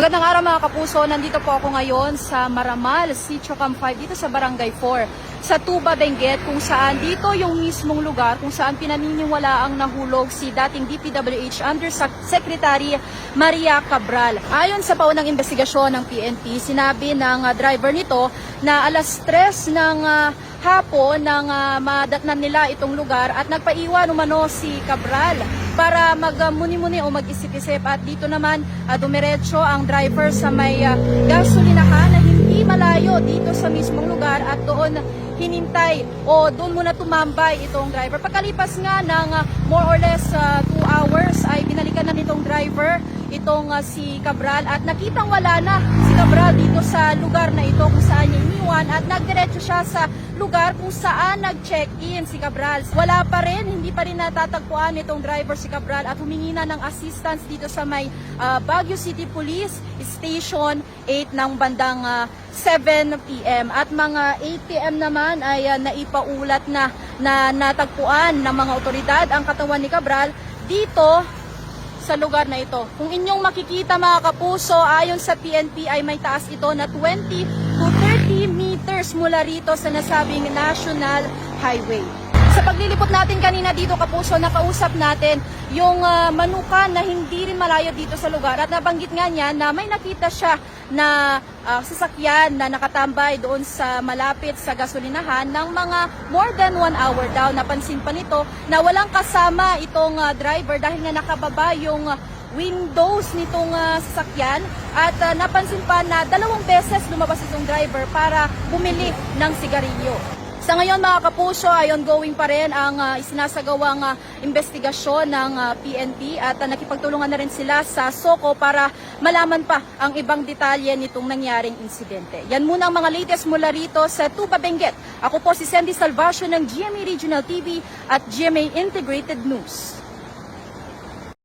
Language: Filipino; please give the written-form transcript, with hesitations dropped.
Magandang araw mga kapuso, nandito po ako ngayon sa Maramal, Sitio Camp 5 dito sa Barangay 4, sa Tuba, Benguet, kung saan dito yung mismong lugar kung saan pinaniniwalaang nahulog si dating DPWH Undersecretary Maria Cabral. Ayon sa paunang investigasyon ng PNP, sinabi ng driver nito na alas 3 ng hapon nang madatnan nila itong lugar at nagpaiwan umano si Cabral para magmuni-muni o mag-isip-isip, at dito naman dumiretso ang driver sa may gasolinahan na hindi malayo dito sa mismong lugar at doon hinintay o doon muna tumambay itong driver. Pagkalipas nga ng more or less 2 hours ay binalikan na nitong driver itong si Cabral at nakitang wala na si Cabral dito sa lugar na ito kung saan niya iniwan, at nagdiretso siya sa lugar kung saan nag-check-in si Cabral. Wala pa rin, hindi pa rin natatagpuan itong driver si Cabral at humingi na ng assistance dito sa may Baguio City Police Station 8 ng bandang 7 PM. At mga 8 PM naman ay naipaulat na natagpuan ng mga otoridad ang katawan ni Cabral dito sa lugar na ito. Kung inyong makikita mga kapuso, ayon sa PNP ay may taas ito na 20 to 30 meters mula rito sa nasabing National Highway. Sa paglilipot natin kanina dito kapuso, nakausap natin yung manukan na hindi rin malayo dito sa lugar, at nabanggit nga niya na may nakita siya na sasakyan na nakatambay doon sa malapit sa gasolinahan ng mga more than 1 hour daw. Napansin pa nito na walang kasama itong driver dahil nga nakababa yung windows nitong sasakyan, at napansin pa na 2 beses lumabas itong driver para bumili ng sigarilyo. Sa ngayon mga kapuso ay ongoing pa rin ang isinasagawang investigasyon ng PNP, at nakipagtulungan na rin sila sa SOCO para malaman pa ang ibang detalye nitong nangyaring insidente. Yan muna ang mga latest mula rito sa Tuba, Benguet. Ako po si Sandy Salvacio ng GMA Regional TV at GMA Integrated News.